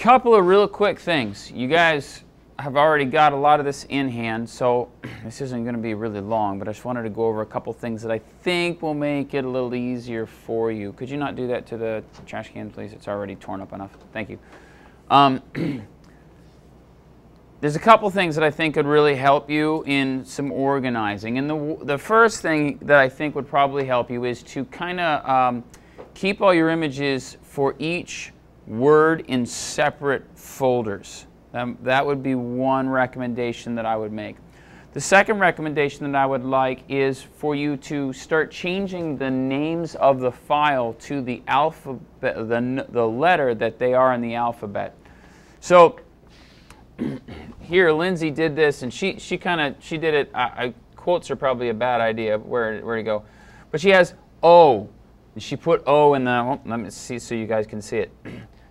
couple of real quick things. You guys have already got a lot of this in hand, so this isn't going to be really long, but I just wanted to go over a couple things that I think will make it a little easier for you. Could you not do that to the trash can, please? It's already torn up enough. Thank you. There's a couple things that I think could really help you in some organizing. And the first thing that I think would probably help you is to kind of keep all your images for each word in separate folders. That would be one recommendation that I would make. The second recommendation that I would like is for you to start changing the names of the file to the alphabet, the letter that they are in the alphabet. So here, Lindsay did this, and she did it. Quotes are probably a bad idea. Where to go? But she has O, and she put O in the. Oh, let me see so you guys can see it.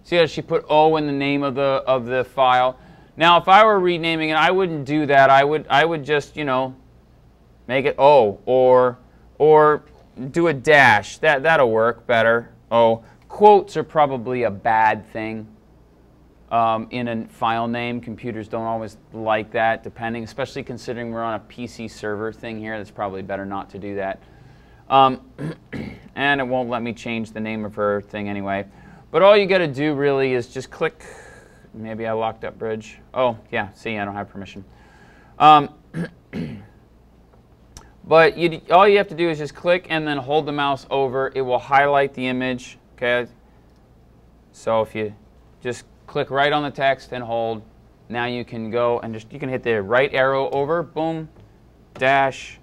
See how she put O in the name of the file. Now, if I were renaming it, I wouldn't do that. I would just, you know, make it O, or do a dash. That'll work better. O. Quotes are probably a bad thing. In a file name, computers don't always like that, depending, especially considering we're on a PC server thing here. That's probably better not to do that. And it won't let me change the name of her thing anyway. But all you got to do really is just click. Maybe I locked up Bridge. Oh, yeah, see, I don't have permission. But all you have to do is just click and then hold the mouse over. It will highlight the image. Okay. So if you just click right on the text and hold, now you can go and you can hit the right arrow over, boom, dash,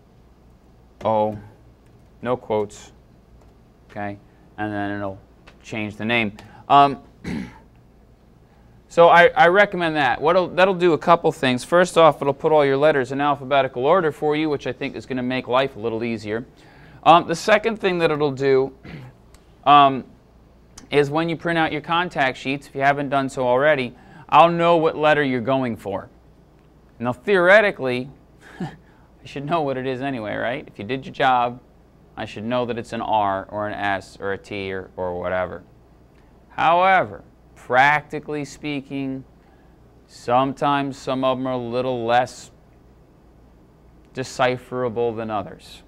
O, no quotes, okay, and then it'll change the name. So I recommend that. That'll do a couple things. First off, it'll put all your letters in alphabetical order for you, which I think is going to make life a little easier. The second thing that it'll do is when you print out your contact sheets, if you haven't done so already, I'll know what letter you're going for. Now, theoretically, I should know what it is anyway, right? If you did your job, I should know that it's an R or an S or a T or whatever. However, practically speaking, sometimes some of them are a little less decipherable than others.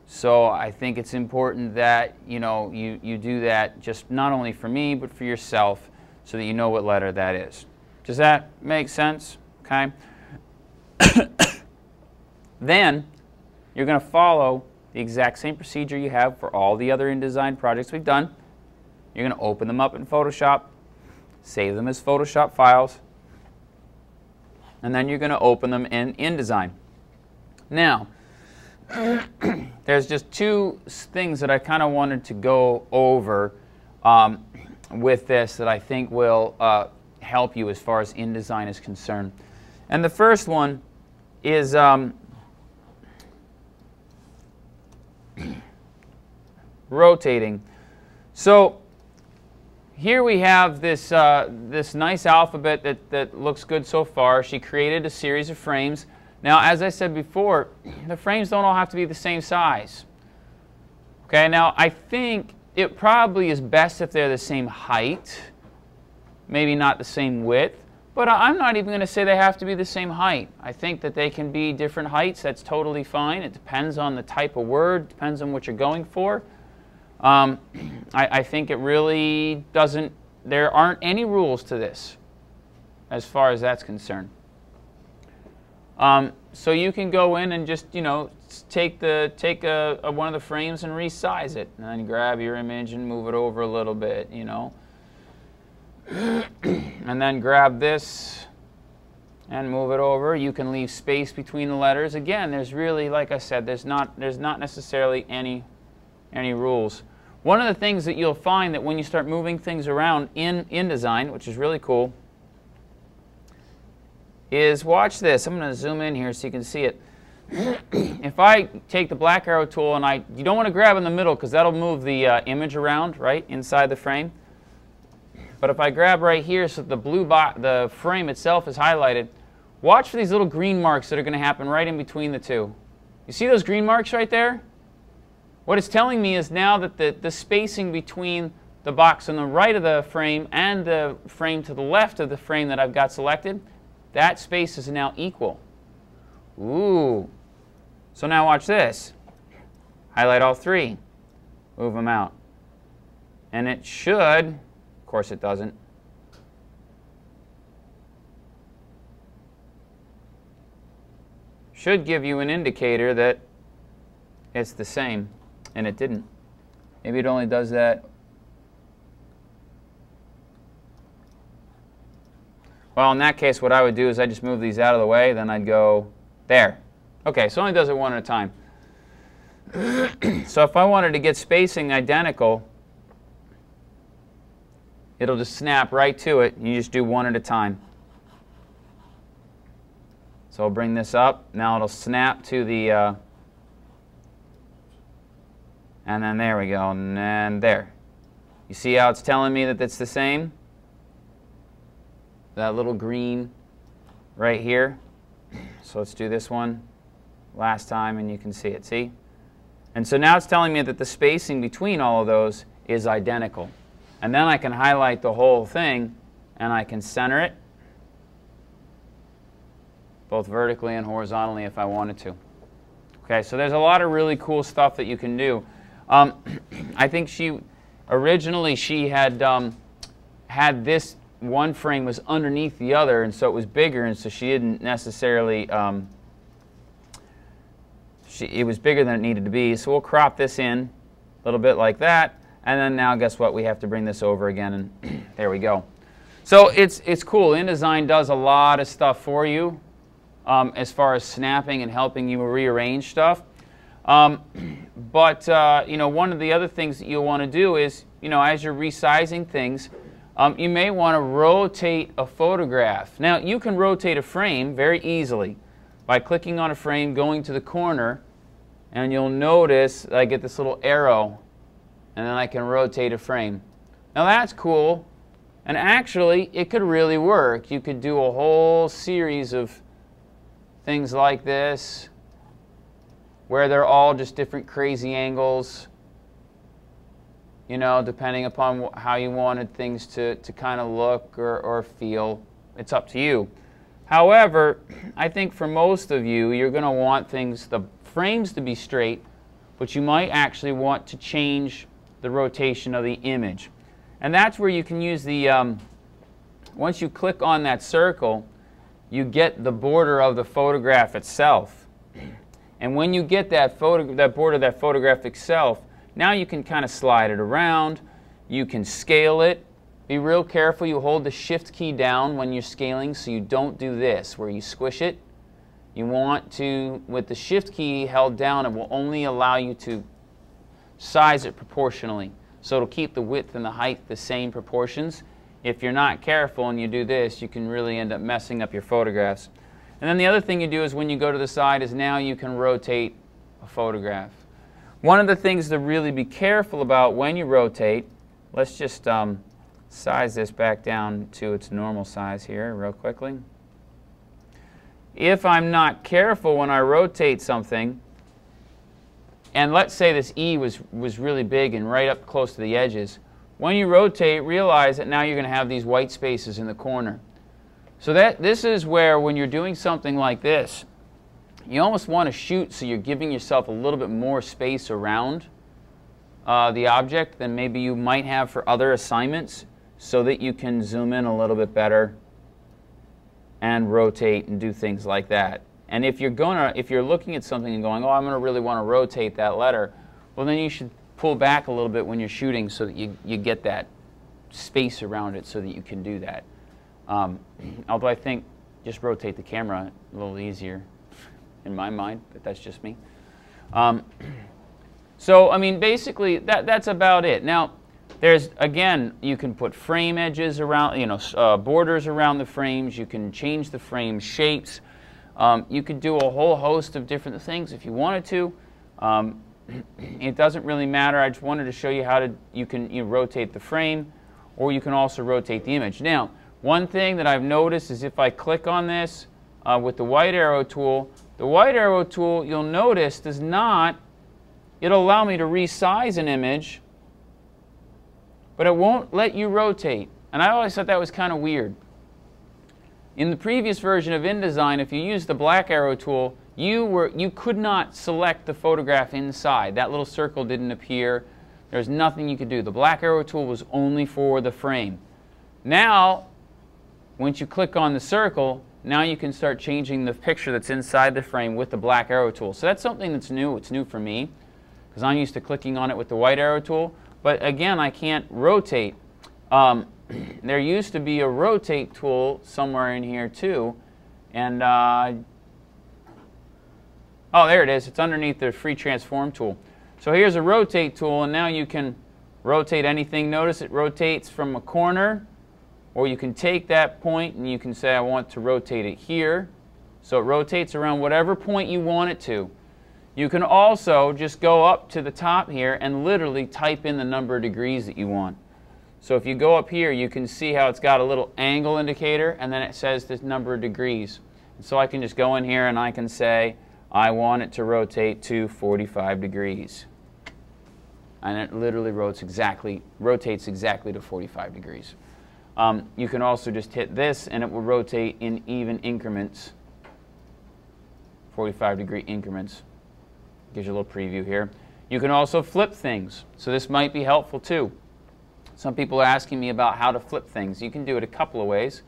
So I think it's important that you do that just not only for me but for yourself, so that you know what letter that is. Does that make sense? Okay. Then you're going to follow the exact same procedure you have for all the other InDesign projects we've done. You're going to open them up in Photoshop, save them as Photoshop files, and then you're going to open them in InDesign. Now, there's just two things that I kind of wanted to go over with this that I think will help you as far as InDesign is concerned. And the first one is rotating. So here we have this, this nice alphabet that looks good so far. She created a series of frames. Now, as I said before, the frames don't all have to be the same size. Okay, now I think it probably is best if they're the same height, maybe not the same width, but I'm not even going to say they have to be the same height. I think that they can be different heights. That's totally fine. It depends on the type of word, depends on what you're going for. I think it really doesn't, there aren't any rules to this as far as that's concerned. So you can go in and just, take one of the frames and resize it, and then grab your image and move it over a little bit, and then grab this and move it over. You can leave space between the letters. Again, there's really, like I said, there's not necessarily any rules. One of the things that you'll find that when you start moving things around in InDesign, which is really cool, is, watch this. I'm going to zoom in here so you can see it. If I take the black arrow tool and you don't want to grab in the middle because that'll move the image around right inside the frame. But if I grab right here so the frame itself is highlighted, watch for these little green marks that are going to happen right in between the two. You see those green marks right there? What it's telling me is now that the spacing between the box on the right of the frame and the frame to the left of the frame that I've got selected, that space is now equal. Ooh. So now watch this. Highlight all three. Move them out. And it should, of course it doesn't, should give you an indicator that it's the same, and it didn't. Maybe it only does that. Well, in that case, what I would do is I just move these out of the way, then I'd go there. Okay, so it only does it one at a time. So if I wanted to get spacing identical, it'll just snap right to it. You just do one at a time. So I'll bring this up. Now it'll snap to the, and then there we go, and there. You see how it's telling me that it's the same? That little green right here. So let's do this one last time, and you can see it, see? And so now it's telling me that the spacing between all of those is identical. And then I can highlight the whole thing, and I can center it, both vertically and horizontally if I wanted to. Okay, so there's a lot of really cool stuff that you can do. I think originally she had had this one frame was underneath the other, and so it was bigger, and so she didn't necessarily, it was bigger than it needed to be. So we'll crop this in a little bit like that, and then now guess what? We have to bring this over again, and there we go. So it's cool. InDesign does a lot of stuff for you as far as snapping and helping you rearrange stuff. But you know, one of the other things that you'll want to do is, you know, as you're resizing things, you may want to rotate a photograph. Now, you can rotate a frame very easily by clicking on a frame, going to the corner, and you'll notice I get this little arrow, and then I can rotate a frame. Now that's cool, and actually it could really work. You could do a whole series of things like this where they're all just different crazy angles, you know, depending upon how you wanted things to kind of look or feel. It's up to you. However, I think for most of you, you're going to want the frames to be straight, but you might actually want to change the rotation of the image. And that's where you can use the, once you click on that circle, you get the border of the photograph itself. And when you get that border of that photograph itself, now you can kind of slide it around. You can scale it. Be real careful. You hold the Shift key down when you're scaling, so you don't do this where you squish it. You want to, with the Shift key held down, it will only allow you to size it proportionally. So it'll keep the width and the height the same proportions. If you're not careful and you do this, you can really end up messing up your photographs. And then the other thing you do is when you go to the side is now you can rotate a photograph. One of the things to really be careful about when you rotate, let's just size this back down to its normal size here real quickly. If I'm not careful when I rotate something, and let's say this E was really big and right up close to the edges, when you rotate, realize that now you're going to have these white spaces in the corner. So this is where when you're doing something like this, you almost want to shoot so you're giving yourself a little bit more space around the object than maybe you might have for other assignments, so that you can zoom in a little bit better and rotate and do things like that. And if you're looking at something and going, oh, I'm going to really want to rotate that letter, well, then you should pull back a little bit when you're shooting so that you get that space around it so that you can do that. Although I think just rotate the camera a little easier in my mind, but that's just me. So, I mean, basically, that's about it. Now, there's, again, you can put frame edges around, you know, borders around the frames. You can change the frame shapes. You could do a whole host of different things if you wanted to. It doesn't really matter. I just wanted to show you how you can rotate the frame, or you can also rotate the image. Now, one thing that I've noticed is if I click on this with the white arrow tool, you'll notice it'll allow me to resize an image, but it won't let you rotate. And I always thought that was kind of weird. In the previous version of InDesign, if you used the black arrow tool, you could not select the photograph inside. That little circle didn't appear. There's nothing you could do. The black arrow tool was only for the frame. Now, once you click on the circle, now you can start changing the picture that's inside the frame with the black arrow tool. So that's something that's new. It's new for me because I'm used to clicking on it with the white arrow tool. But again, I can't rotate. There used to be a rotate tool somewhere in here too. And oh, there it is. It's underneath the free transform tool. So here's a rotate tool, and now you can rotate anything. Notice it rotates from a corner, or you can take that point and you can say, I want to rotate it here. So it rotates around whatever point you want it to. You can also just go up to the top here and literally type in the number of degrees that you want. So if you go up here, you can see how it's got a little angle indicator, and then it says this number of degrees. And so I can just go in here and I can say, I want it to rotate to 45 degrees. And it literally rotates exactly to 45 degrees. You can also just hit this, and it will rotate in even increments, 45-degree increments. Gives you a little preview here. You can also flip things, so this might be helpful too. Some people are asking me about how to flip things. You can do it a couple of ways.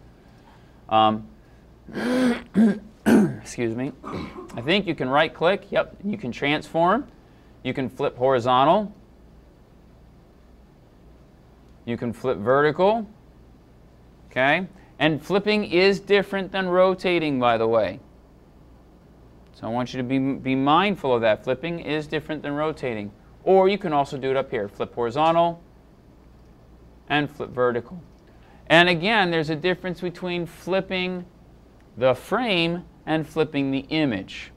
Excuse me. I think you can right-click. Yep. You can transform. You can flip horizontal. You can flip vertical. Okay? And flipping is different than rotating, by the way. So I want you to be mindful of that. Flipping is different than rotating. Or you can also do it up here. Flip horizontal and flip vertical. And again, there's a difference between flipping the frame and flipping the image.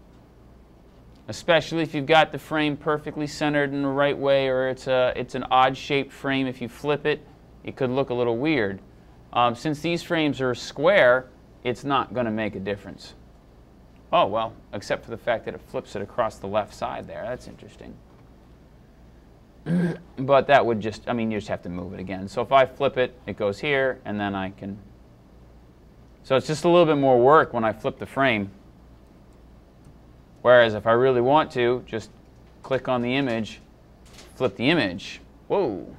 Especially if you've got the frame perfectly centered in the right way, or it's an odd-shaped frame. If you flip it, it could look a little weird. Since these frames are square, it's not going to make a difference. Oh, well, except for the fact that it flips it across the left side there. That's interesting. But that would just, I mean, you just have to move it again. So if I flip it, it goes here, and then I can. So it's just a little bit more work when I flip the frame. Whereas if I really want to, just click on the image, flip the image. Whoa.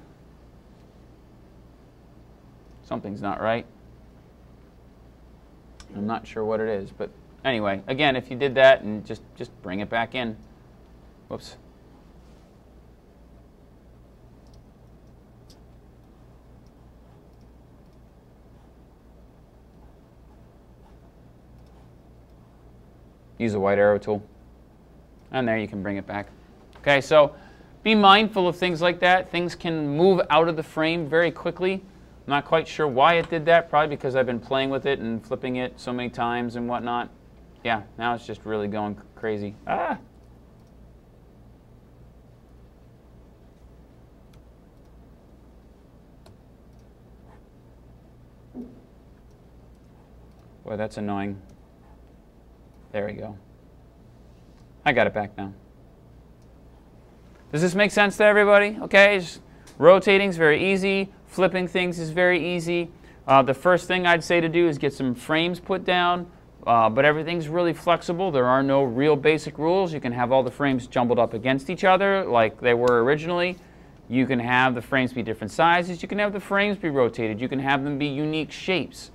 Something's not right. I'm not sure what it is, but anyway, again, if you did that and just bring it back in. Whoops. Use the white arrow tool. And there you can bring it back. Okay, so be mindful of things like that. Things can move out of the frame very quickly. I'm not quite sure why it did that. Probably because I've been playing with it and flipping it so many times and whatnot. Yeah, now it's just really going crazy. Ah! Boy, that's annoying. There we go. I got it back now. Does this make sense to everybody? Okay, rotating is very easy. Flipping things is very easy. The first thing I'd say to do is get some frames put down, but everything's really flexible. There are no real basic rules. You can have all the frames jumbled up against each other like they were originally. You can have the frames be different sizes. You can have the frames be rotated. You can have them be unique shapes.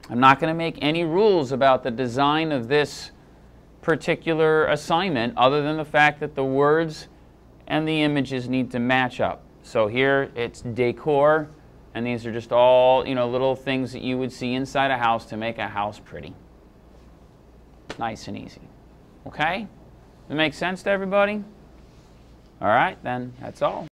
I'm not going to make any rules about the design of this particular assignment other than the fact that the words and the images need to match up. So here it's decor, and these are just all, you know, little things that you would see inside a house to make a house pretty. Nice and easy. Okay? Does it make sense to everybody? All right, then that's all.